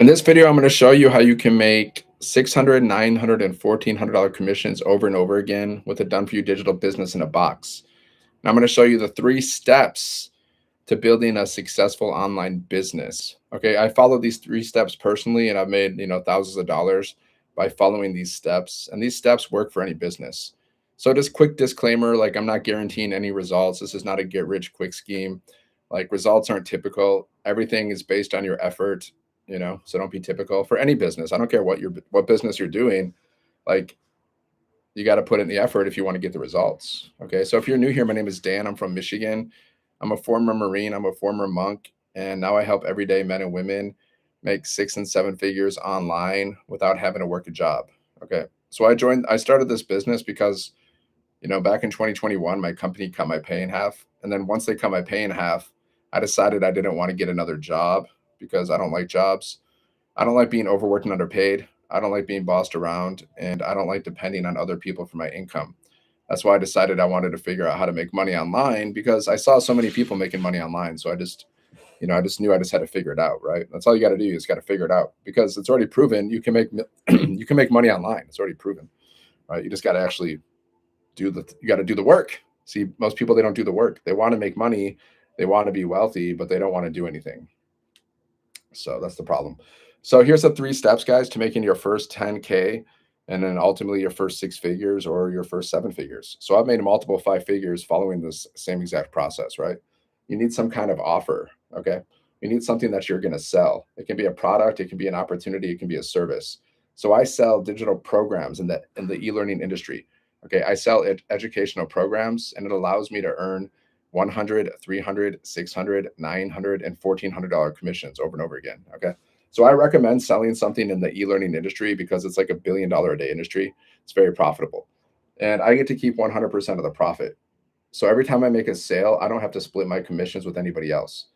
In this video, I'm going to show you how you can make 600, 900, and $1,400 commissions over and over again with a done for you digital business in a box. And I'm going to show you the 3 steps to building a successful online business. Okay, I follow these 3 steps personally, and I've made thousands of dollars by following these steps. And these steps work for any business. So just quick disclaimer, like I'm not guaranteeing any results. This is not a get rich quick scheme. Like results aren't typical. Everything is based on your effort, so don't be typical for any business. I don't care what business you're doing. Like you got to put in the effort if you want to get the results. Okay. So if you're new here, my name is Dan. I'm from Michigan. I'm a former Marine. I'm a former monk. And now I help everyday men and women make 6 and 7 figures online without having to work a job. Okay. So I started this business because, back in 2021, my company cut my pay in half. And then once they cut my pay in half, I decided I didn't want to get another job because I don't like jobs. I don't like being overworked and underpaid. I don't like being bossed around, and I don't like depending on other people for my income. That's why I decided I wanted to figure out how to make money online because I saw so many people making money online. So I just knew I just had to figure it out, right? That's all you got to do. You just got to figure it out because it's already proven you can make you can make money online. It's already proven, right? You just got to actually you got to do the work. See, most people they don't do the work. They want to make money, they want to be wealthy, but they don't want to do anything. So that's the problem. So here's the 3 steps, guys, to making your first 10K and then ultimately your first 6 figures or your first 7 figures. So I've made multiple 5 figures following this same exact process, right? You need some kind of offer. Okay. You need something that you're going to sell. It can be a product, it can be an opportunity, it can be a service. So I sell digital programs in the e-learning industry. Okay. I sell educational programs and it allows me to earn 100, 300, 600, 900, and $1,400 commissions over and over again. Okay. So I recommend selling something in the e-learning industry because it's like $1 billion a day industry. It's very profitable. And I get to keep 100% of the profit. So every time I make a sale, I don't have to split my commissions with anybody else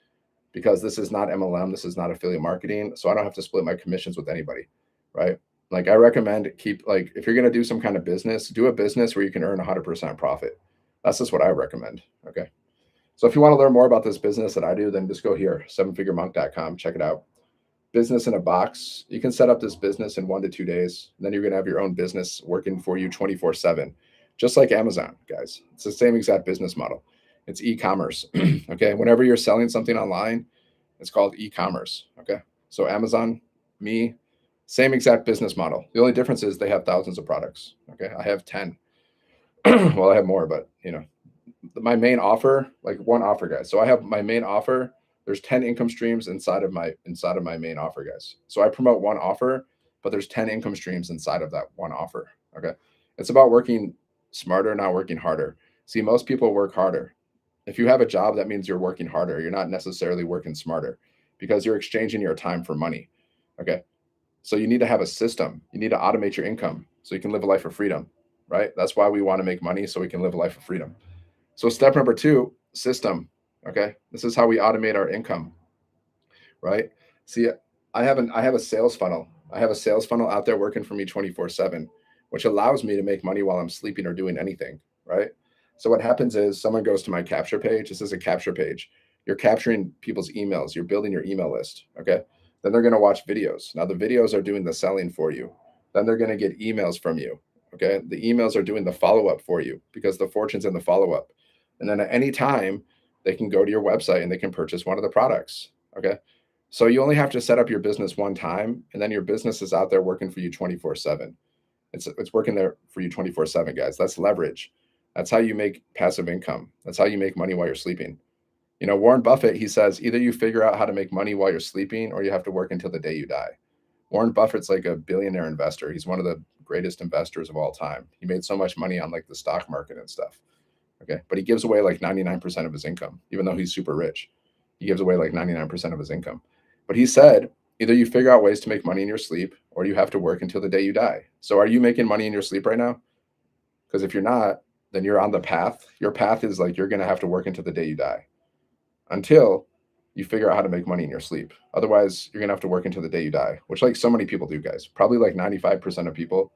because this is not MLM. This is not affiliate marketing. So I don't have to split my commissions with anybody. Right. Like I recommend if you're going to do some kind of business, do a business where you can earn 100% profit. That's just what I recommend. Okay. So if you want to learn more about this business that I do, then just go here, sevenfiguremonk.com. Check it out. Business in a box. You can set up this business in 1 to 2 days. And then you're going to have your own business working for you 24/7, just like Amazon, guys. It's the same exact business model. It's e-commerce. Okay. Whenever you're selling something online, it's called e-commerce. Okay. So Amazon, me, same exact business model. The only difference is they have thousands of products. Okay. I have 10. Well, I have more, but my main offer, like one offer, guys. So I have my main offer. There's 10 income streams inside of my main offer, guys. So I promote one offer, but there's 10 income streams inside of that one offer. Okay. It's about working smarter, not working harder. See, most people work harder. If you have a job, that means you're working harder. You're not necessarily working smarter because you're exchanging your time for money. Okay. So you need to have a system. You need to automate your income so you can live a life of freedom, right? That's why we want to make money so we can live a life of freedom. So step number 2, system. Okay. This is how we automate our income, right? See, I have a sales funnel. I have a sales funnel out there working for me 24/7, which allows me to make money while I'm sleeping or doing anything, right? So what happens is someone goes to my capture page. This is a capture page. You're capturing people's emails. You're building your email list. Okay. Then they're going to watch videos. Now the videos are doing the selling for you. Then they're going to get emails from you. Okay. The emails are doing the follow up for you because the fortune's in the follow up. And then at any time, they can go to your website and they can purchase one of the products. Okay. So you only have to set up your business one time, and then your business is out there working for you 24/7. It's working there for you 24/7, guys. That's leverage. That's how you make passive income. That's how you make money while you're sleeping. Warren Buffett, he says, either you figure out how to make money while you're sleeping or you have to work until the day you die. Warren Buffett's like a billionaire investor. He's one of the greatest investors of all time. He made so much money on like the stock market and stuff. Okay. But he gives away like 99% of his income, even though he's super rich. He gives away like 99% of his income. But he said, either you figure out ways to make money in your sleep or you have to work until the day you die. So are you making money in your sleep right now? Because if you're not, then you're on the path. Your path is like you're going to have to work until the day you die until you figure out how to make money in your sleep. Otherwise, you're going to have to work until the day you die, which like so many people do, guys. Probably like 95% of people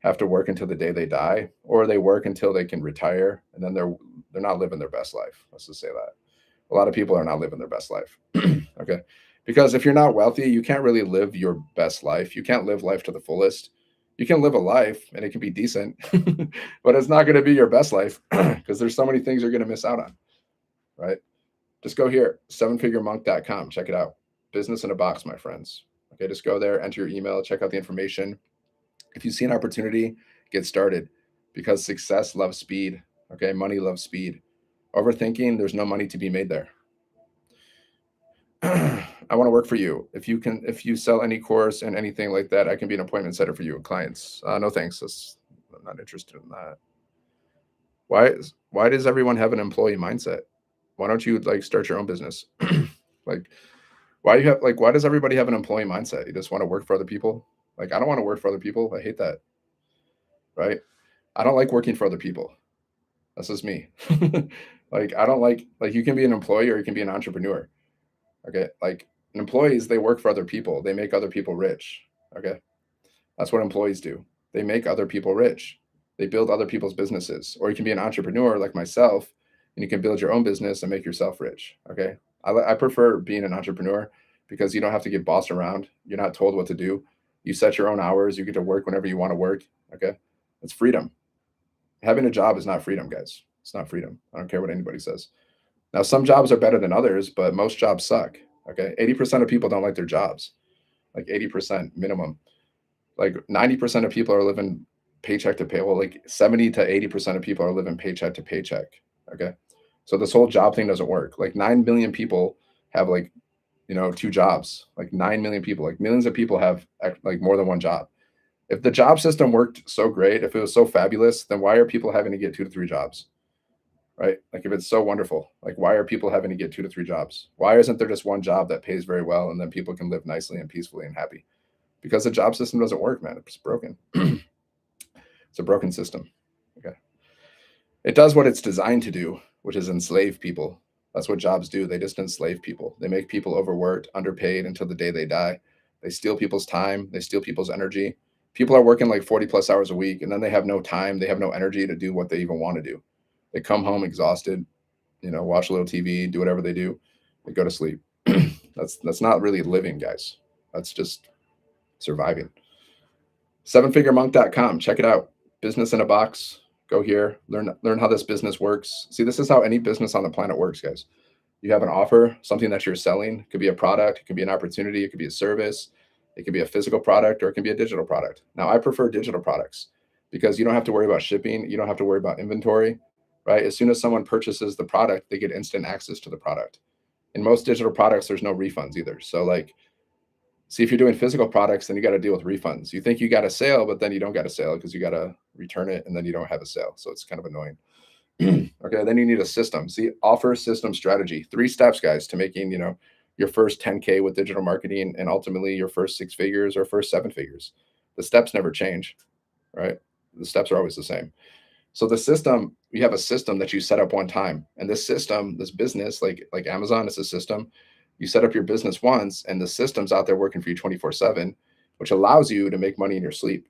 have to work until the day they die, or they work until they can retire, and then they're not living their best life. Let's just say that. A lot of people are not living their best life. Okay. Because if you're not wealthy, you can't really live your best life. You can't live life to the fullest. You can live a life and it can be decent, but it's not going to be your best life because there's so many things you're going to miss out on, right? Just go here, sevenfiguremonk.com. Check it out. Business in a box, my friends. Okay, just go there, enter your email, check out the information. If you see an opportunity, get started because success loves speed. Okay, money loves speed. Overthinking, there's no money to be made there. I want to work for you. If you sell any course and anything like that, I can be an appointment setter for you and clients. No thanks. I'm not interested in that. Why does everyone have an employee mindset? Why don't you like start your own business? Like why does everybody have an employee mindset? You just want to work for other people? Like I don't want to work for other people. I hate that, right? I don't like working for other people. That's just me. Like I don't like you can be an employee or you can be an entrepreneur. Okay? Like employees, they work for other people. They make other people rich. Okay? That's what employees do. They make other people rich. They build other people's businesses. Or you can be an entrepreneur like myself and you can build your own business and make yourself rich. Okay? I prefer being an entrepreneur because you don't have to get bossed around. You're not told what to do. You set your own hours. You get to work whenever you want to work. Okay? It's freedom. Having a job is not freedom, guys. It's not freedom. I don't care what anybody says. Now, some jobs are better than others, but most jobs suck. Okay. 80% of people don't like their jobs, like 80% minimum. Like 90% of people are living paycheck to pay. Well, like 70 to 80% of people are living paycheck to paycheck. Okay. So this whole job thing doesn't work. Like 9 million people have like, two jobs. Like 9 million people, like millions of people have like more than one job. If the job system worked so great, if it was so fabulous, then why are people having to get 2 to 3 jobs? Right? Like if it's so wonderful, like why are people having to get 2 to 3 jobs? Why isn't there just one job that pays very well and then people can live nicely and peacefully and happy? Because the job system doesn't work, man. It's broken. It's a broken system. Okay. It does what it's designed to do, which is enslave people. That's what jobs do. They just enslave people. They make people overworked, underpaid until the day they die. They steal people's time. They steal people's energy. People are working like 40 plus hours a week and then they have no time. They have no energy to do what they even want to do. They come home exhausted, watch a little TV, do whatever they do, they go to sleep. That's not really living, guys. That's just surviving. Sevenfiguremonk.com. Check it out. Business in a box. Go here. Learn how this business works. See, this is how any business on the planet works, guys. You have an offer, something that you're selling. It could be a product, it could be an opportunity, it could be a service, it could be a physical product, or it can be a digital product. Now, I prefer digital products because you don't have to worry about shipping, you don't have to worry about inventory, right? As soon as someone purchases the product, they get instant access to the product. In most digital products, there's no refunds either. So, like, see, if you're doing physical products, then you got to deal with refunds. You think you got a sale, but then you don't get a sale because you got to return it and then you don't have a sale. So it's kind of annoying. Okay, then you need a system. See, offer system strategy. 3 steps, guys, to making, your first 10K with digital marketing and ultimately your first 6 figures or first 7 figures. The steps never change, right? The steps are always the same. So the system, you have a system that you set up one time. And this system, this business, like Amazon is a system. You set up your business once and the system's out there working for you 24/7, which allows you to make money in your sleep.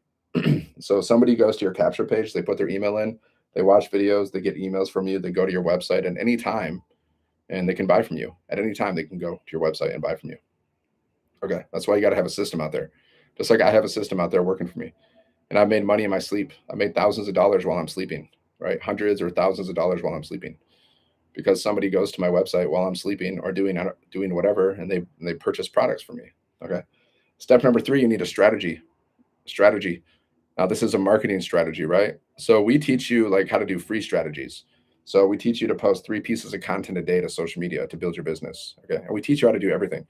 So somebody goes to your capture page, they put their email in, they watch videos, they get emails from you, they go to your website at any time and they can buy from you. At any time, they can go to your website and buy from you. Okay. That's why you got to have a system out there. Just like I have a system out there working for me. And I've made money in my sleep. I made thousands of dollars while I'm sleeping, right? Hundreds or thousands of dollars while I'm sleeping because somebody goes to my website while I'm sleeping or doing whatever and they purchase products from me. Okay. Step number 3, you need a strategy. Strategy. Now, this is a marketing strategy, right? So we teach you like how to do free strategies. So we teach you to post 3 pieces of content a day to social media to build your business. Okay. And we teach you how to do everything.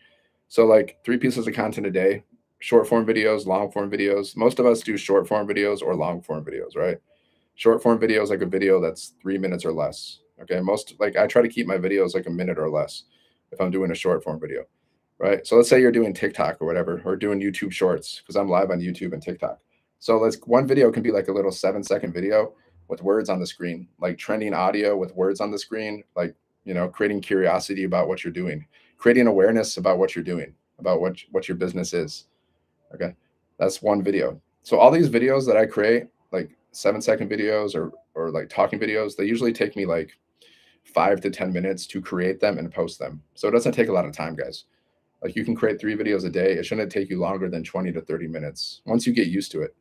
So like 3 pieces of content a day, short form videos, long form videos. Most of us do short form videos or long form videos, right? Short form videos, like a video that's 3 minutes or less. Okay. I try to keep my videos like a minute or less if I'm doing a short form video, right? So let's say you're doing TikTok or whatever, or doing YouTube shorts because I'm live on YouTube and TikTok. So one video can be like a little 7-second video with words on the screen, like trending audio with words on the screen, like, creating curiosity about what you're doing, creating awareness about what you're doing, about what your business is. Okay. That's one video. So all these videos that I create, like 7-second videos or like talking videos, they usually take me like 5 to 10 minutes to create them and post them. So it doesn't take a lot of time, guys. Like you can create 3 videos a day. It shouldn't take you longer than 20 to 30 minutes. Once you get used to it,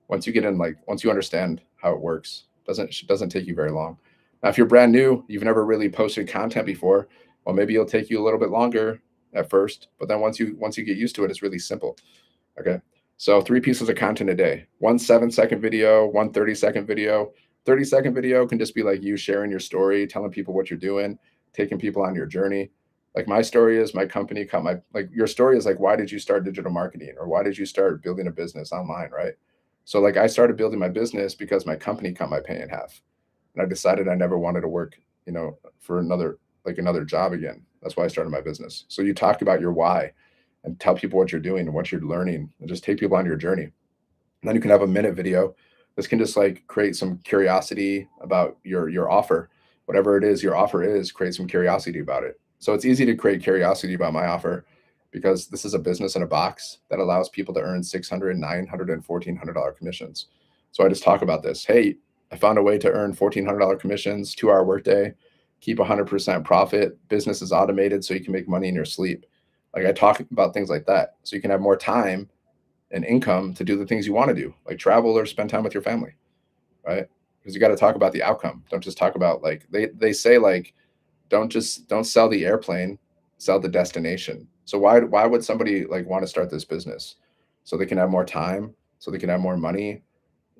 once you get in, like once you understand how it works, doesn't take you very long. Now, if you're brand new, you've never really posted content before, well, maybe it'll take you a little bit longer at first, but then once you get used to it, it's really simple. Okay. So 3 pieces of content a day. One 7-second video, one 30-second video. 30-second video can just be like you sharing your story, telling people what you're doing, taking people on your journey. Like my story is my company caught my like your story is like why did you start digital marketing or why did you start building a business online, right? So like I started building my business because my company cut my pay in half. And I decided I never wanted to work, for another job again. That's why I started my business. So you talk about your why and tell people what you're doing and what you're learning and just take people on your journey. And then you can have a minute video. This can just like create some curiosity about your offer. Whatever it is your offer is, create some curiosity about it. So it's easy to create curiosity about my offer because this is a business in a box that allows people to earn 600, 900, and $1,400 commissions. So I just talk about this. Hey, I found a way to earn $1,400 commissions, 2-hour workday, keep 100% profit. Business is automated so you can make money in your sleep. Like I talk about things like that so you can have more time and income to do the things you want to do, like travel or spend time with your family, right? Because you got to talk about the outcome. Don't just talk about like they say like don't sell the airplane, sell the destination. So why would somebody like want to start this business? So they can have more time, so they can have more money.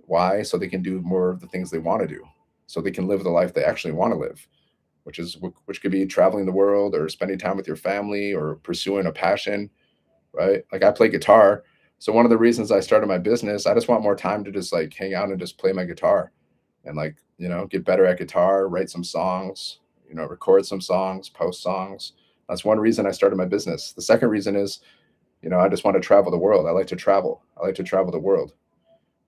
Why? So they can do more of the things they want to do. So they can live the life they actually want to live, which could be traveling the world or spending time with your family or pursuing a passion, right? Like I play guitar. So one of the reasons I started my business, I just want more time to just like hang out and just play my guitar and like, get better at guitar, write some songs, record some songs, post songs. That's one reason I started my business. The second reason is, I just want to travel the world. I like to travel. I like to travel the world.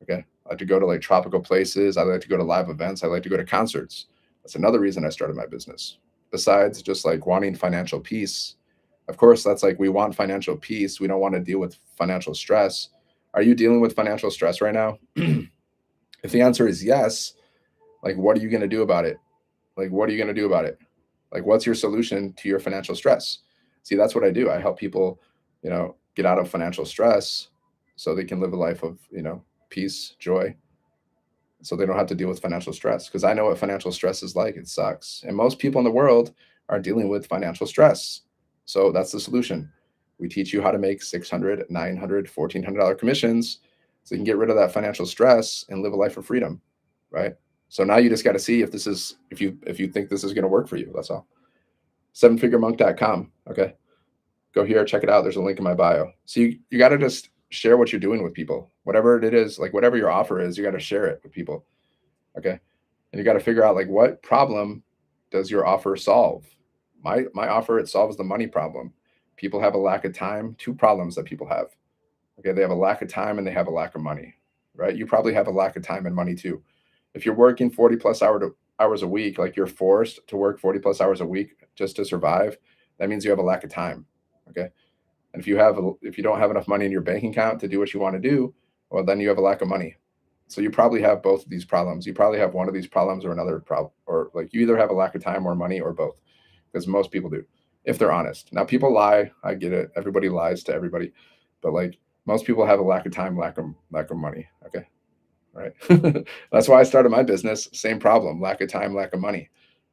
Okay. I like to go to like tropical places. I like to go to live events. I like to go to concerts. That's another reason I started my business. Besides just like wanting financial peace, of course, that's like we want financial peace. We don't want to deal with financial stress. Are you dealing with financial stress right now? If the answer is yes, like what are you going to do about it? Like what are you going to do about it? Like what's your solution to your financial stress? See, that's what I do. I help people, get out of financial stress so they can live a life of, peace, joy, so they don't have to deal with financial stress because I know what financial stress is like. It sucks. And most people in the world are dealing with financial stress. So that's the solution. We teach you how to make 600, 900, $1,400 commissions so you can get rid of that financial stress and live a life of freedom, right? So now you just got to see if you think this is going to work for you. That's all. Sevenfiguremonk.com. Okay. Go here, check it out. There's a link in my bio. So you got to just share what you're doing with people, whatever it is, like whatever your offer is, you got to share it with people. Okay. And you got to figure out like what problem does your offer solve? My offer, it solves the money problem. People have a lack of time. 2 problems that people have. Okay. They have a lack of time and they have a lack of money, right? You probably have a lack of time and money too. If you're working 40 plus hours a week, like you're forced to work 40 plus hours a week just to survive, that means you have a lack of time. Okay. And if you don't have enough money in your bank account to do what you want to do, well, then you have a lack of money. So you probably have both of these problems. You probably have one of these problems or another problem, or like you either have a lack of time or money or both, because most people do, if they're honest. Now people lie. I get it. Everybody lies to everybody, but like most people have a lack of time, lack of money. Okay, right. That's why I started my business. Same problem: lack of time, lack of money.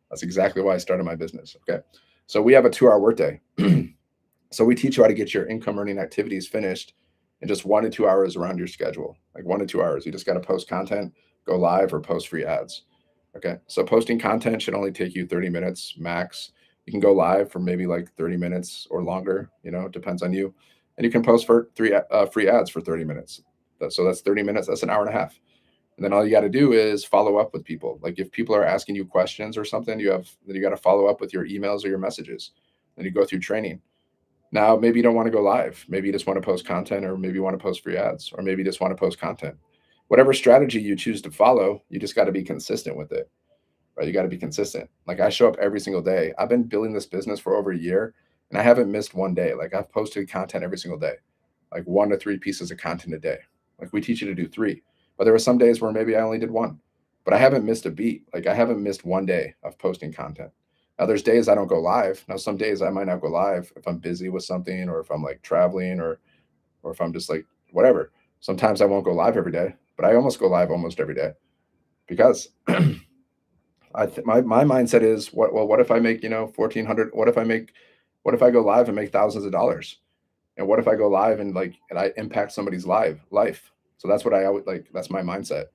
That's exactly why I started my business. Okay, so we have a 2-hour workday. So we teach you how to get your income earning activities finished in just 1 to 2 hours around your schedule. Like 1 to 2 hours. You just got to post content, go live, or post free ads. Okay. So posting content should only take you 30 minutes max. You can go live for maybe like 30 minutes or longer, it depends on you. And you can post for free ads for 30 minutes. So that's 30 minutes. That's an hour and a half. And then all you got to do is follow up with people. Like if people are asking you questions or something, you got to follow up with your emails or your messages. Then you go through training. Now, maybe you don't want to go live. Maybe you just want to post content, or maybe you want to post free ads, or maybe you just want to post content. Whatever strategy you choose to follow, you just got to be consistent with it, right? You got to be consistent. Like I show up every single day. I've been building this business for over a year and I haven't missed one day. Like I've posted content every single day, like 1 to 3 pieces of content a day. Like we teach you to do 3, but there were some days where maybe I only did 1, but I haven't missed a beat. Like I haven't missed one day of posting content. Now there's days I don't go live. Now some days I might not go live if I'm busy with something, or if I'm like traveling, or if I'm just like whatever. Sometimes I won't go live every day, but I almost go live almost every day because my mindset is what if I make 1,400? What if I go live and make thousands of dollars? And what if I go live and I impact somebody's life? So that's what I always like. That's my mindset.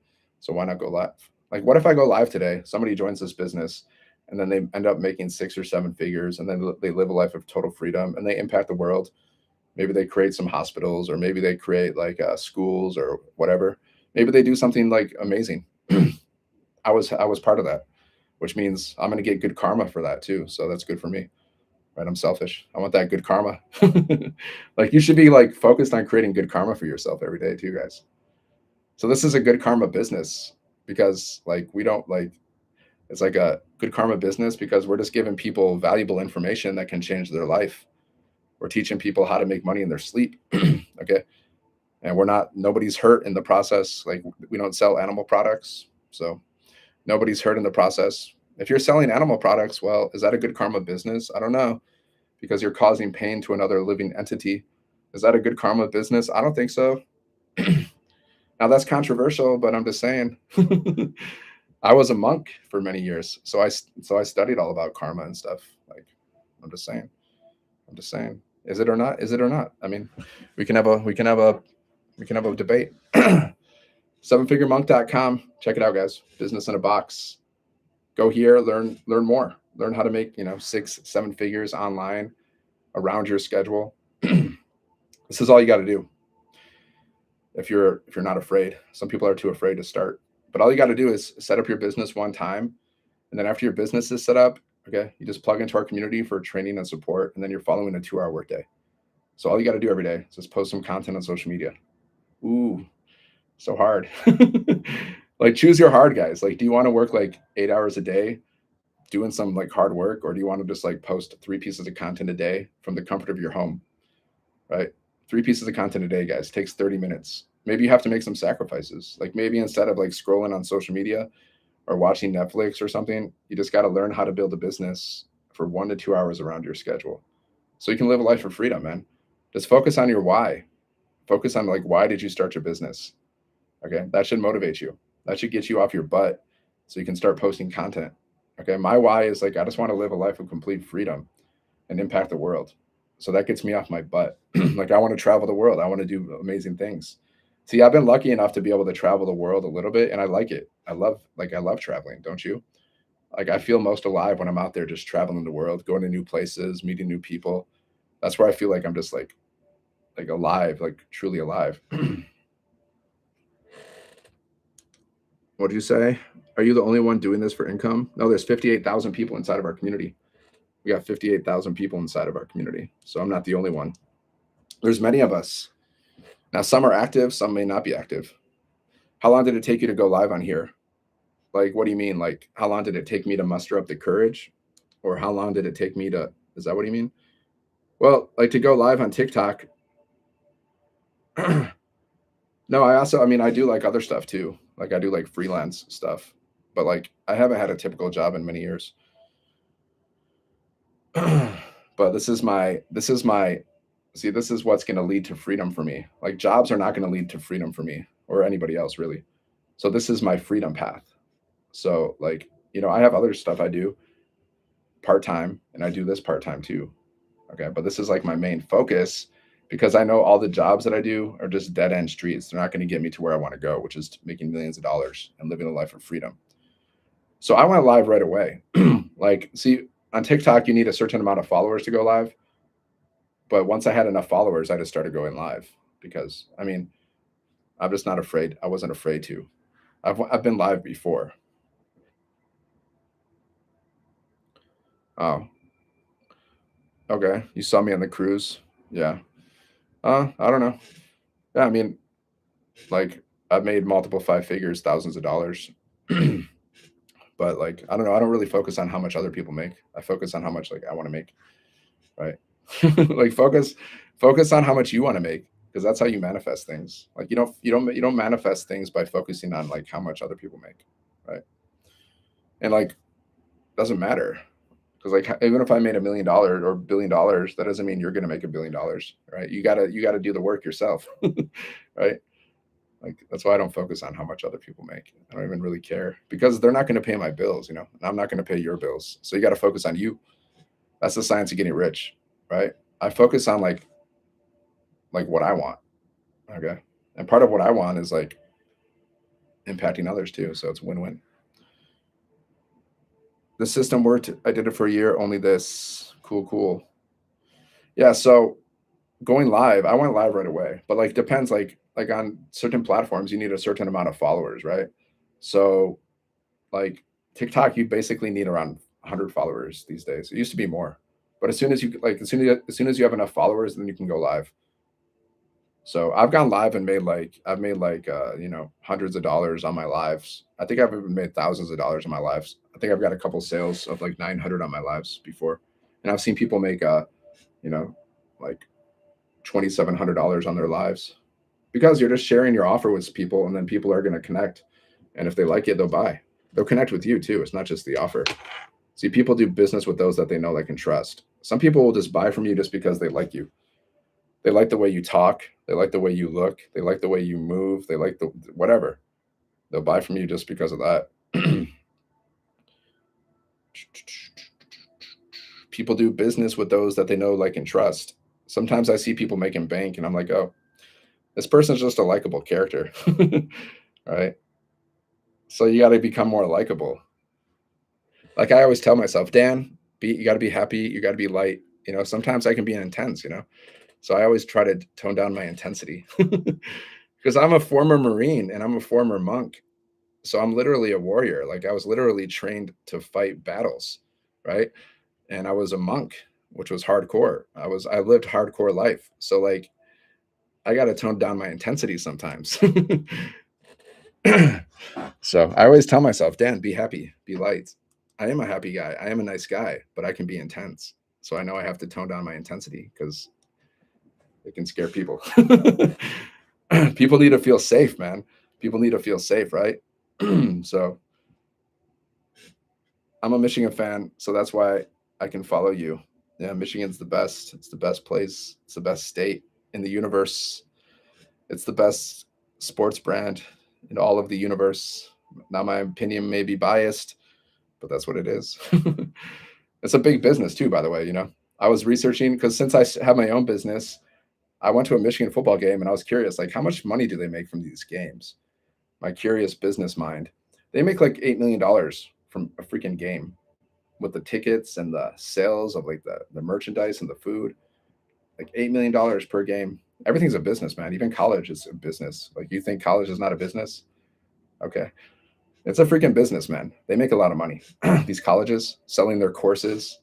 So why not go live? Like, what if I go live today? Somebody joins this business, and then they end up making 6 or 7 figures, and then they live a life of total freedom, and they impact the world. Maybe they create some hospitals, or maybe they create like schools or whatever. Maybe they do something like amazing. I was part of that, which means I'm going to get good karma for that too. So that's good for me, right? I'm selfish. I want that good karma. Like, you should be like focused on creating good karma for yourself every day too, guys. So this is a good karma business because like we don't like it's like a good karma business because we're just giving people valuable information that can change their life. We're teaching people how to make money in their sleep. Okay. And nobody's hurt in the process. Like, we don't sell animal products. So nobody's hurt in the process. If you're selling animal products, well, is that a good karma business? I don't know, because you're causing pain to another living entity. Is that a good karma business? I don't think so. Now that's controversial, but I'm just saying. I was a monk for many years, so I studied all about karma and stuff. Like, I'm just saying. I'm just saying. Is it or not? Is it or not? I mean, we can have a debate. Sevenfiguremonk.com. Check it out, guys. Business in a box. Go here, learn more. Learn how to make 6, 7 figures online around your schedule. This is all you got to do if you're not afraid. Some people are too afraid to start, but all you got to do is set up your business one time, and then after your business is set up, okay, you just plug into our community for training and support, and then you're following a 2-hour workday. So all you got to do every day is just post some content on social media. Ooh, so hard. Like, choose your hard, guys. Like, do you want to work like 8 hours a day doing some like hard work, or do you want to just like post 3 pieces of content a day from the comfort of your home? Right? 3 pieces of content a day, guys, takes 30 minutes. Maybe you have to make some sacrifices. Like, maybe instead of like scrolling on social media or watching Netflix or something, you just got to learn how to build a business for 1 to 2 hours around your schedule so you can live a life of freedom, man. Just focus on your why. Focus on like, why did you start your business? Okay. That should motivate you. That should get you off your butt so you can start posting content. Okay. My why is like, I just want to live a life of complete freedom and impact the world. So that gets me off my butt. Like, I want to travel the world. I want to do amazing things. See, I've been lucky enough to be able to travel the world a little bit, and I like it. I love traveling, don't you? Like, I feel most alive when I'm out there just traveling the world, going to new places, meeting new people. That's where I feel like I'm just like alive, like truly alive. What do you say? Are you the only one doing this for income? No, there's 58,000 people inside of our community. We got 58,000 people inside of our community. So I'm not the only one. There's many of us. Now, some are active, some may not be active. How long did it take you to go live on here? Like, what do you mean? Like, how long did it take me to muster up the courage? Or how long did it take me to, is that what you mean? Well, like, to go live on TikTok. No, I mean, I do like other stuff too. Like, I do like freelance stuff, but like, I haven't had a typical job in many years. But this is my see, this is what's going to lead to freedom for me. Like, jobs are not going to lead to freedom for me or anybody else, really. So this is my freedom path. So like, I have other stuff I do part-time, and I do this part-time too. Okay, but this is like my main focus because I know all the jobs that I do are just dead end streets. They're not going to get me to where I want to go, which is making millions of dollars and living a life of freedom. So I went live right away. Like, see, on TikTok you need a certain amount of followers to go live, but once I had enough followers, I just started going live because, I mean, I'm just not afraid. I wasn't afraid to. I've been live before. Oh, okay. You saw me on the cruise. Yeah. I don't know. Yeah, I mean, like, I've made multiple 5 figures, thousands of dollars. But like, I don't know. I don't really focus on how much other people make. I focus on how much like I want to make, right? Like, focus on how much you want to make, because that's how you manifest things. Like, you don't manifest things by focusing on like how much other people make, right? And like, doesn't matter. Because like even if I made $1 million or $1 billion, that doesn't mean you're going to make $1 billion, right? You gotta do the work yourself, right? Like that's why I don't focus on how much other people make. I don't even really care because they're not going to pay my bills, and I'm not going to pay your bills. So you got to focus on you. That's the science of getting rich, right? I focus on like what I want, okay? And part of what I want is like impacting others too, so it's win-win. The system worked. I did it for a year, only this. Cool, cool. Yeah, so going live, I went live right away, but like depends like on certain platforms you need a certain amount of followers, right? So like TikTok, you basically need around 100 followers these days. It used to be more, but as soon as you have enough followers, then you can go live. So I've gone live and made like hundreds of dollars on my lives. I think I've even made thousands of dollars on my lives. I think I've got a couple sales of like 900 on my lives before, and I've seen people make you know like $2,700 on their lives because you're just sharing your offer with people, and then people are going to connect, and if they like it, they'll buy. They'll connect with you too. It's not just the offer. See, people do business with those that they know, like, and trust. Some people will just buy from you just because they like you. They like the way you talk. They like the way you look. They like the way you move. They like the whatever. They'll buy from you just because of that. People do business with those that they know, like, and trust. Sometimes I see people making bank, and I'm like, oh, this person's just a likable character, right? So you got to become more likable. Like I always tell myself, Dan, you got to be happy. You got to be light. Sometimes I can be intense. So I always try to tone down my intensity because I'm a former Marine and I'm a former monk. So I'm literally a warrior. Like I was literally trained to fight battles, right? And I was a monk, which was hardcore. I lived hardcore life. So like I got to tone down my intensity sometimes. So I always tell myself, Dan, be happy, be light. I am a happy guy. I am a nice guy, but I can be intense. So I know I have to tone down my intensity because it can scare people. People need to feel safe, man. People need to feel safe, right? So I'm a Michigan fan, so that's why I can follow you. Yeah, Michigan's the best. It's the best place. It's the best state in the universe. It's the best sports brand in all of the universe. Now, my opinion may be biased, but that's what it is. It's a big business too, by the way. I was researching because since I have my own business, I went to a Michigan football game and I was curious, like, how much money do they make from these games? My curious business mind. They make like $8 million from a freaking game with the tickets and the sales of like the merchandise and the food. Like $8 million per game. Everything's a business, man. Even college is a business. Like you think college is not a business? Okay. It's a freaking business, man. They make a lot of money. These colleges selling their courses.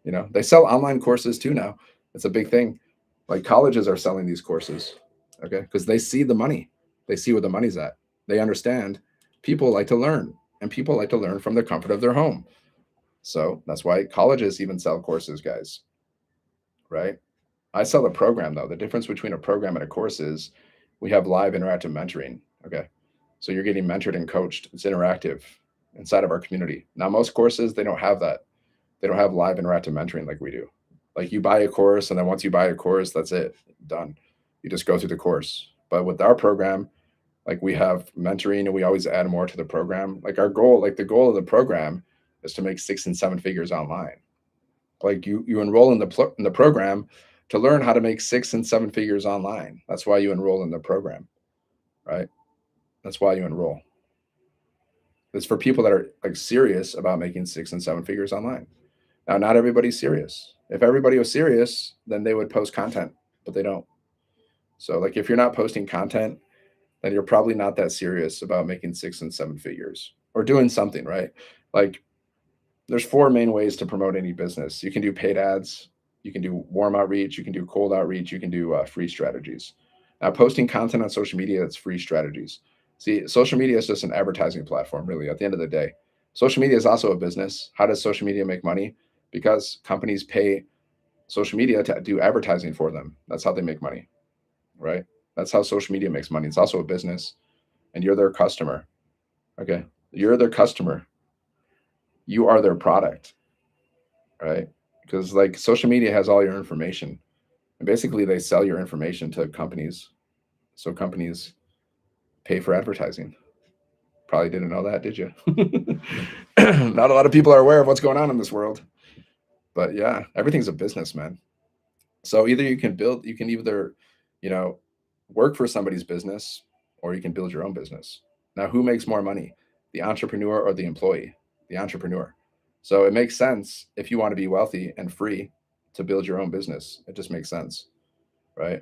They sell online courses too now. It's a big thing. Like colleges are selling these courses, okay? Because they see the money. They see where the money's at. They understand people like to learn, and people like to learn from the comfort of their home. So that's why colleges even sell courses, guys, right? I sell a program though. The difference between a program and a course is we have live interactive mentoring. Okay. So you're getting mentored and coached. It's interactive inside of our community. Now, most courses, they don't have that. They don't have live interactive mentoring like we do. Like you buy a course, and then once you buy a course, that's it, done. You just go through the course. But with our program, like we have mentoring, and we always add more to the program. Like our goal, like the goal of the program is to make 6 and 7 figures online. Like you enroll in the program to learn how to make 6 and 7 figures online. That's why you enroll in the program, right? That's why you enroll. It's for people that are like serious about making 6 and 7 figures online. Now, not everybody's serious. If everybody was serious, then they would post content, but they don't. So, like, if you're not posting content, then you're probably not that serious about making 6 and 7 figures or doing something, right? Like, there's four main ways to promote any business. You can do paid ads, you can do warm outreach, you can do cold outreach, you can do free strategies. Now, posting content on social media, that's free strategies. See, social media is just an advertising platform, really, at the end of the day. Social media is also a business. How does social media make money? Because companies pay social media to do advertising for them. That's how they make money, right? That's how social media makes money. It's also a business, and you're their customer. Okay. You're their customer. You are their product. right? Because like social media has all your information, and basically they sell your information to companies. So companies pay for advertising. Probably didn't know that, did you? Not a lot of people are aware of what's going on in this world. But yeah, everything's a business, man. So either you can either, you know, work for somebody's business or you can build your own business. Now, who makes more money, the entrepreneur or the employee? The entrepreneur. So it makes sense if you want to be wealthy and free to build your own business. It just makes sense, right?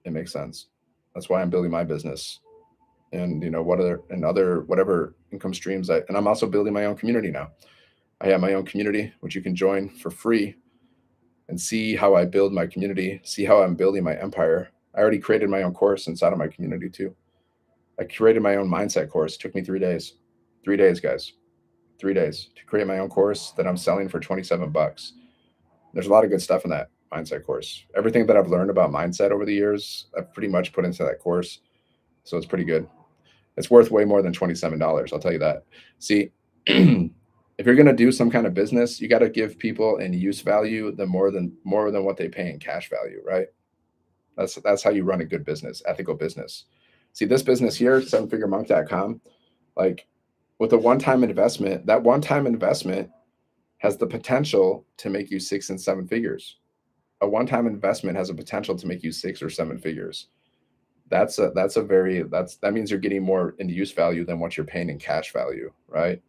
It makes sense. That's why I'm building my business and what other and other whatever income streams and I'm also building my own community now. I have my own community which you can join for free and see how I build my community, see how I'm building my empire. I already created my own course inside of my community too. I created my own mindset course. It took me 3 days. 3 days, guys. 3 days to create my own course that I'm selling for 27 bucks. There's a lot of good stuff in that mindset course. Everything that I've learned about mindset over the years, I've pretty much put into that course. So it's pretty good. It's worth way more than $27. I'll tell you that. See, if you're going to do some kind of business, you got to give people in use value the more than what they pay in cash value, right? That's how you run a good business, ethical business. See, this business here, sevenfiguremonk.com, like with a one-time investment, that one-time investment has the potential to make you 6 and 7 figures. A one-time investment has a potential to make you 6 or 7 figures. That means you're getting more in use value than what you're paying in cash value, right?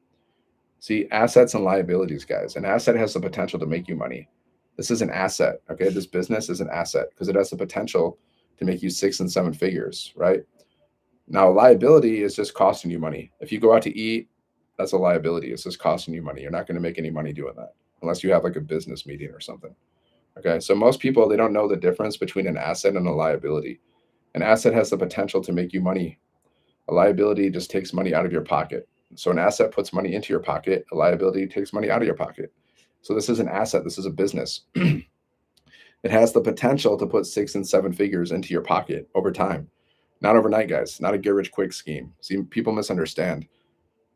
See, assets and liabilities, guys. An asset has the potential to make you money. This is an asset, okay? This business is an asset because it has the potential to make you 6 and 7 figures, right? Now, a liability is just costing you money. If you go out to eat, that's a liability. It's just costing you money. You're not going to make any money doing that unless you have like a business meeting or something. Okay, so most people they don't know the difference between an asset and a liability. An asset has the potential to make you money. A liability just takes money out of your pocket. So an asset puts money into your pocket. A liability takes money out of your pocket. So this is an asset. This is a business. It has the potential to put 6 and 7 figures into your pocket over time. Not overnight, guys. Not a get rich quick scheme. See, people misunderstand.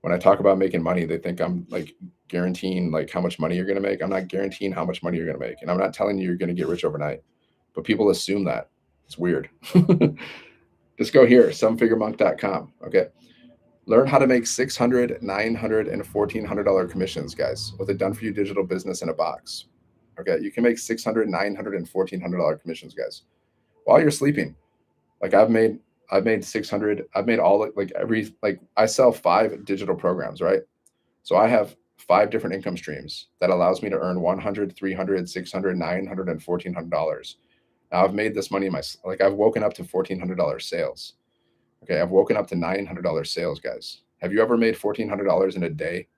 When I talk about making money, they think I'm like guaranteeing like how much money you're going to make. I'm not guaranteeing how much money you're going to make. And I'm not telling you you're going to get rich overnight. But people assume that. It's weird. Just go here, somefiguremonk.com. Okay. Learn how to make $600, $900, and $1,400 commissions, guys, with a done for you digital business in a box. Okay. You can make $600, $900, and $1,400 commissions, guys, while you're sleeping. Like I've made 600. I've made all like every, like I sell 5 digital programs, right? So I have 5 different income streams that allows me to earn 100, 300, 600, 900, and $1,400. Now I've made this money in like I've woken up to $1,400 sales. Okay, I've woken up to $900 sales, guys. Have you ever made $1,400 in a day?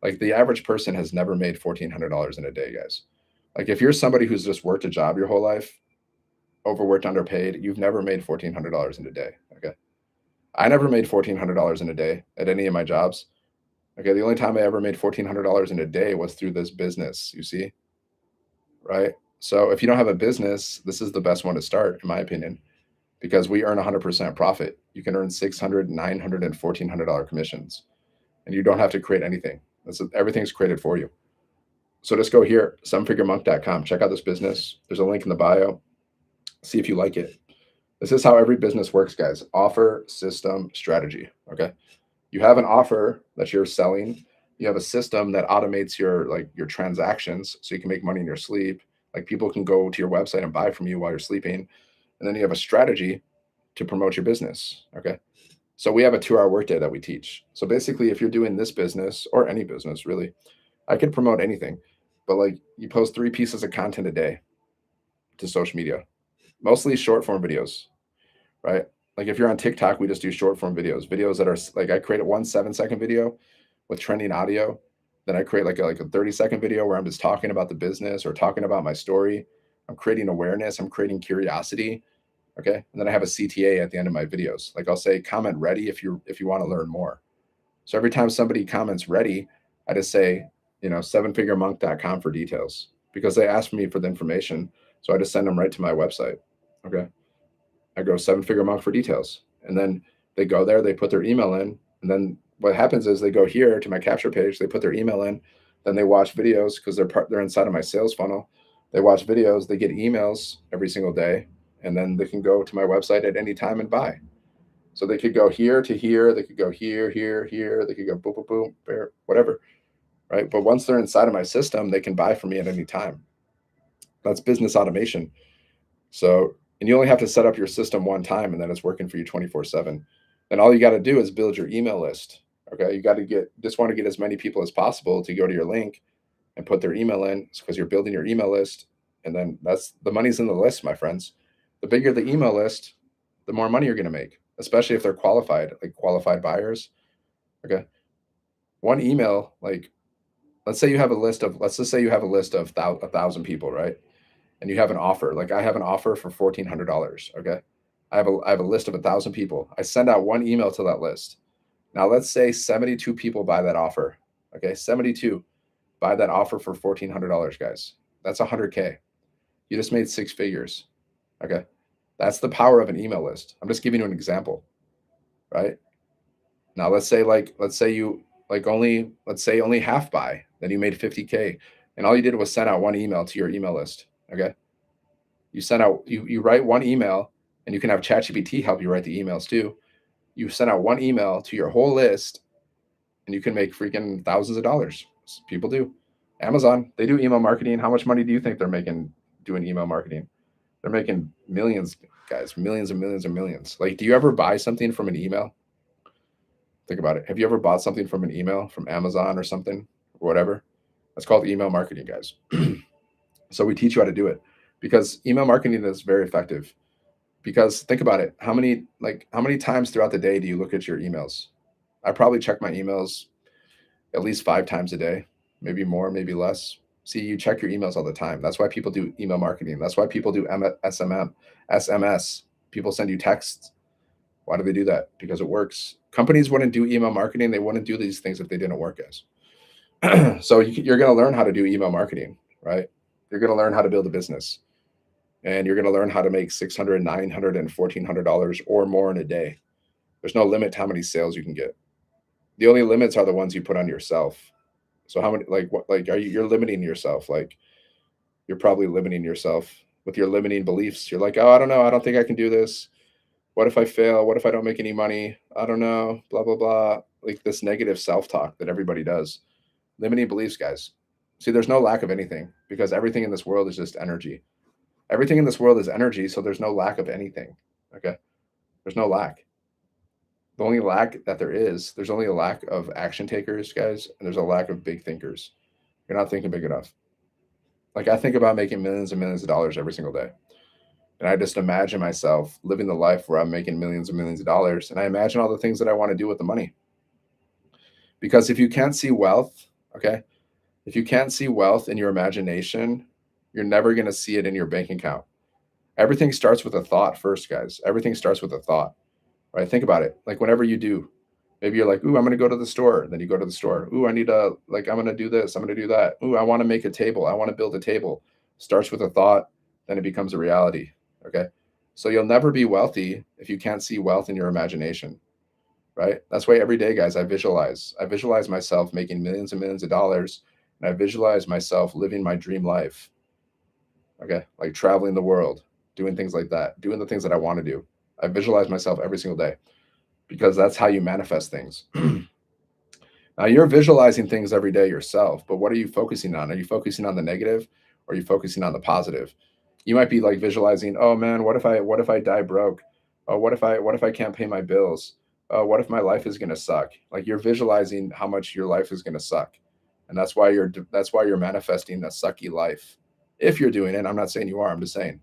Like the average person has never made $1,400 in a day, guys. Like if you're somebody who's just worked a job your whole life, overworked, underpaid, you've never made $1,400 in a day. Okay, I never made $1,400 in a day at any of my jobs. Okay, the only time I ever made $1,400 in a day was through this business. You see, right? So if you don't have a business, this is the best one to start, in my opinion, because we earn 100% profit. You can earn 600, 900, and $1,400 commissions, and you don't have to create anything. Everything's created for you. So just go here, somefiguremonk.com. Check out this business. There's a link in the bio. See if you like it. This is how every business works, guys. Offer, system, strategy. Okay. You have an offer that you're selling. You have a system that automates your transactions so you can make money in your sleep. Like people can go to your website and buy from you while you're sleeping. And then you have a strategy to promote your business. Okay. So we have a 2-hour workday that we teach. So basically, if you're doing this business or any business, really, I could promote anything, but like you post 3 pieces of content a day to social media, mostly short form videos, right? Like if you're on TikTok, we just do short form videos that are like I create a 1 7-second video with trending audio. Then I create like a 30-second video where I'm just talking about the business or talking about my story. I'm creating awareness. I'm creating curiosity. Okay. And then I have a CTA at the end of my videos. Like I'll say, comment ready if you want to learn more. So every time somebody comments ready, I just say, sevenfiguremonk.com for details because they asked me for the information. So I just send them right to my website. Okay. I go 7figuremonk for details. And then they go there, they put their email in. And then what happens is they go here to my capture page, they put their email in. Then they watch videos because they're inside of my sales funnel. They watch videos, they get emails every single day, and then they can go to my website at any time and buy. So they could go here to here, they could go here, here, here, they could go boom, boom, boom, there, whatever, right? But once they're inside of my system, they can buy from me at any time. That's business automation. So, and you only have to set up your system one time and then it's working for you 24/7. Then all you got to do is build your email list. Okay. You got to just want to get as many people as possible to go to your link and put their email in because you're building your email list. And then that's the money's in the list, my friends. The bigger the email list, the more money you're going to make, especially if they're qualified, like qualified buyers. Okay. One email, like let's just say you have a list of 1,000 people, right? And you have an offer. Like I have an offer for $1,400. Okay. I have a list of 1,000 people. I send out one email to that list. Now let's say 72 people buy that offer. Okay. 72 buy that offer for $1,400, guys. That's 100K. You just made six figures. Okay. That's the power of an email list. I'm just giving you an example, right? Now let's say only half buy, then you made 50K. And all you did was send out one email to your email list. Okay. You write one email, and you can have ChatGPT help you write the emails too. You send out one email to your whole list, and you can make freaking thousands of dollars. People do. Amazon, they do email marketing. How much money do you think they're making doing email marketing? They're making millions, guys, millions and millions and millions. Like, do you ever buy something from an email? Think about it. Have you ever bought something from an email from Amazon or something or whatever? That's called email marketing, guys. So we teach you how to do it because email marketing is very effective. Because think about it, how many times throughout the day do you look at your emails? I probably check my emails at least 5 times a day, maybe more, maybe less. See, you check your emails all the time. That's why people do email marketing. That's why people do SMS. People send you texts. Why do they do that? Because it works. Companies wouldn't do email marketing. They wouldn't do these things if they didn't work, guys. So you're going to learn how to do email marketing, right? You're going to learn how to build a business, and you're going to learn how to make 600, 900, and $1,400 or more in a day. There's no limit to how many sales you can get. The only limits are the ones you put on yourself. So how many, you're limiting yourself? Like you're probably limiting yourself with your limiting beliefs. You're like, oh, I don't know. I don't think I can do this. What if I fail? What if I don't make any money? I don't know. Blah, blah, blah. Like this negative self-talk that everybody does. Limiting beliefs, guys. See, there's no lack of anything because everything in this world is just energy. Everything in this world is energy, so there's no lack of anything. Okay? There's no lack. The only lack that there's only a lack of action takers, guys, and there's a lack of big thinkers. You're not thinking big enough. Like I think about making millions and millions of dollars every single day. And I just imagine myself living the life where I'm making millions and millions of dollars. And I imagine all the things that I want to do with the money. Because if you can't see wealth, okay, if you can't see wealth in your imagination, you're never going to see it in your bank account. Everything starts with a thought first, guys. Everything starts with a thought, right? Think about it. Like whenever you do, maybe you're like, ooh, I'm going to go to the store. Then you go to the store. Ooh, I'm going to do this. I'm going to do that. Ooh, I want to make a table. I want to build a table. Starts with a thought, then it becomes a reality. Okay. So you'll never be wealthy if you can't see wealth in your imagination, right? That's why every day, guys, I visualize myself making millions and millions of dollars. And I visualize myself living my dream life. Okay. Like traveling the world, doing things like that, doing the things that I want to do. I visualize myself every single day because that's how you manifest things. Now you're visualizing things every day yourself, but what are you focusing on? Are you focusing on the negative or are you focusing on the positive? You might be like visualizing, oh man, what if I die broke? Oh, what if I can't pay my bills? Oh, what if my life is gonna suck? Like you're visualizing how much your life is gonna suck. And that's why you're manifesting a sucky life. If you're doing it, I'm not saying you are, I'm just saying.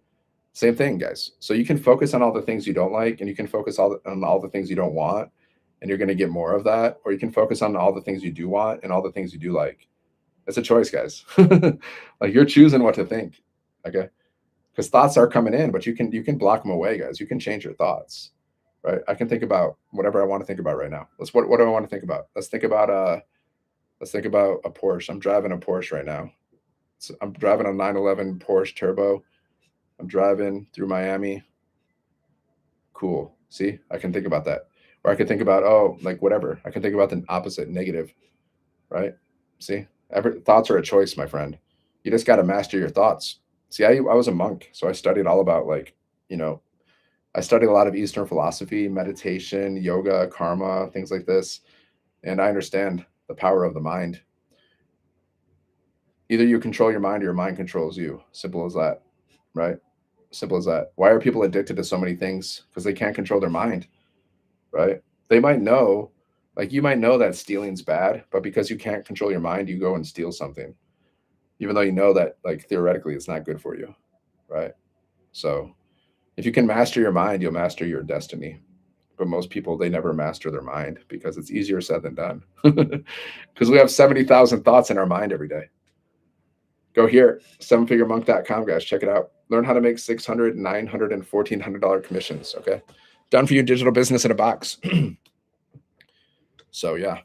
Same thing, guys. So you can focus on all the things you don't like, and you can focus on all the things you don't want, and you're going to get more of that. Or you can focus on all the things you do want and all the things you do like. It's a choice, guys. Like you're choosing what to think. Okay, because thoughts are coming in, but you can block them away, guys. You can change your thoughts, right? I can think about whatever I want to think about right now. What do I want to think about? Let's think about a Porsche. I'm driving a Porsche right now. I'm driving a 911 Porsche Turbo. I'm driving through Miami. Cool. See, I can think about that. Or I could think about, oh, like whatever. I can think about the opposite, negative, right? See? Every thoughts are a choice, my friend. You just got to master your thoughts. See, I was a monk, so I studied all about like, you know, I studied a lot of Eastern philosophy, meditation, yoga, karma, things like this, and I understand the power of the mind. Either you control your mind or your mind controls you. Simple as that, right? Simple as that. Why are people addicted to so many things? Because they can't control their mind, right? They might know, like you might know that stealing's bad, but because you can't control your mind, you go and steal something, even though you know that like theoretically it's not good for you, right? So if you can master your mind, you'll master your destiny. But most people, they never master their mind because it's easier said than done. Because we have 70,000 thoughts in our mind every day. Go here, sevenfiguremonk.com, guys. Check it out. Learn how to make $600, $900, and $1,400 commissions. Okay. Done for you, digital business in a box. So, yeah,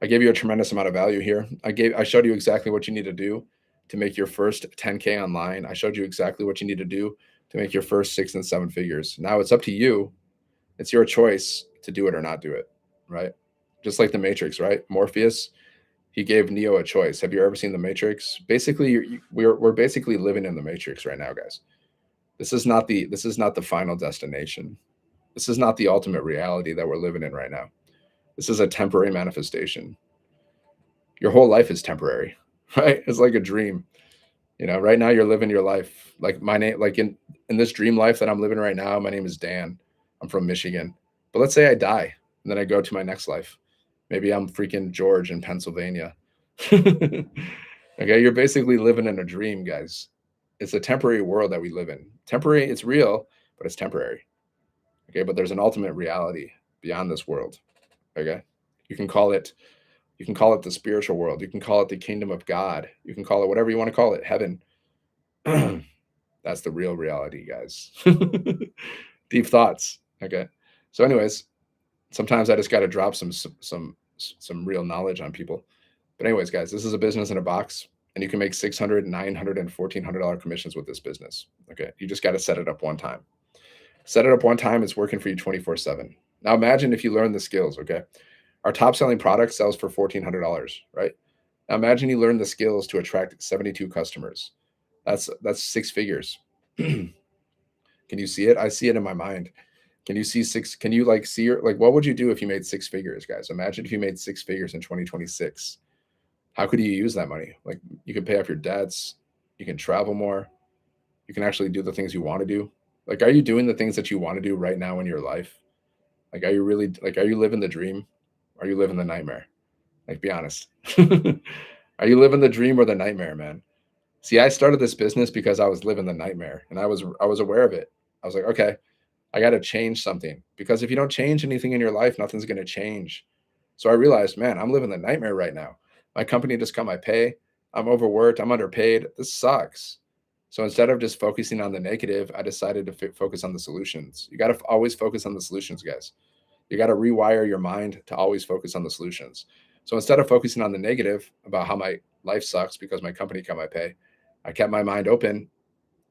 I gave you a tremendous amount of value here. I showed you exactly what you need to do to make your first 10K online. I showed you exactly what you need to do to make your first 6 and 7 figures. Now it's up to you. It's your choice to do it or not do it, right? Just like the Matrix, right? Morpheus, he gave Neo a choice. Have you ever seen the Matrix? Basically, we're basically living in the Matrix right now, guys. This is not the final destination. This is not the ultimate reality that we're living in right now. This is a temporary manifestation. Your whole life is temporary, right? It's like a dream. Right now you're living your life. Like my name, like in this dream life that I'm living right now, my name is Dan. I'm from Michigan. But let's say I die and then I go to my next life. Maybe I'm freaking George in Pennsylvania. Okay, you're basically living in a dream, guys. It's a temporary world that we live in. Temporary, it's real, but it's temporary. Okay, but there's an ultimate reality beyond this world. Okay. You can call it you can call it the spiritual world. You can call it the kingdom of God. You can call it whatever you want to call it, heaven. That's the real reality, guys. Deep thoughts. Okay. So, anyways, sometimes I just got to drop some real knowledge on people. But anyways, guys, this is a business in a box, and you can make 600, 900, and $1,400 commissions with this business. Okay. You just got to set it up one time. Set it up one time. It's working for you 24/7. Now imagine if you learn the skills. Okay. Our top selling product sells for $1,400, right? Now imagine you learn the skills to attract 72 customers. That's 6 figures. Can you see it? I see it in my mind. Can you see six? Can you like see your like what would you do if you made 6 figures, guys? Imagine if you made 6 figures in 2026. How could you use that money? Like you can pay off your debts, you can travel more, you can actually do the things you want to do. Like, are you doing the things that you want to do right now in your life? Like, are you living the dream? Are you living the nightmare? Like, be honest. Are you living the dream or the nightmare, man? See, I started this business because I was living the nightmare and I was aware of it. I was like, okay, I got to change something because if you don't change anything in your life, nothing's going to change. So I realized, man, I'm living the nightmare right now. My company just cut my pay. I'm overworked. I'm underpaid. This sucks. So instead of just focusing on the negative, I decided to focus on the solutions. You got to always focus on the solutions, guys. You got to rewire your mind to always focus on the solutions. So instead of focusing on the negative about how my life sucks because my company cut my pay, I kept my mind open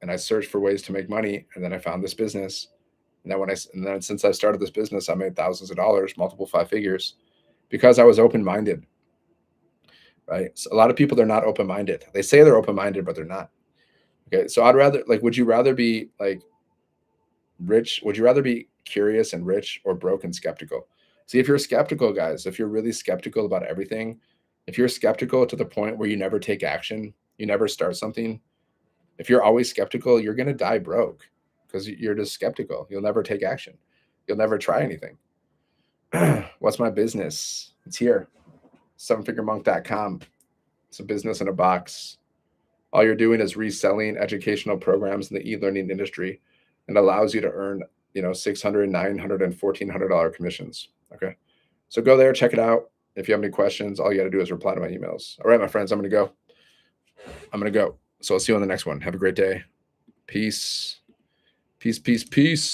and I searched for ways to make money. And then I found this business. And then since I started this business, I made thousands of dollars, multiple 5 figures, because I was open minded. Right. So a lot of people, they're not open minded. They say they're open minded, but they're not. Okay. So I'd rather like, would you rather be like rich? Would you rather be curious and rich or broke and skeptical? See, if you're skeptical, guys, if you're really skeptical about everything, if you're skeptical to the point where you never take action, you never start something, if you're always skeptical, you're going to die broke because you're just skeptical. You'll never take action. You'll never try anything. What's my business? It's here. Sevenfiguremonk.com. It's a business in a box. All you're doing is reselling educational programs in the e-learning industry and allows you to earn, $600, $900, and $1,400 commissions. Okay. So go there, check it out. If you have any questions, all you got to do is reply to my emails. All right, my friends, I'm going to go. So I'll see you on the next one. Have a great day. Peace. Peace, peace, peace.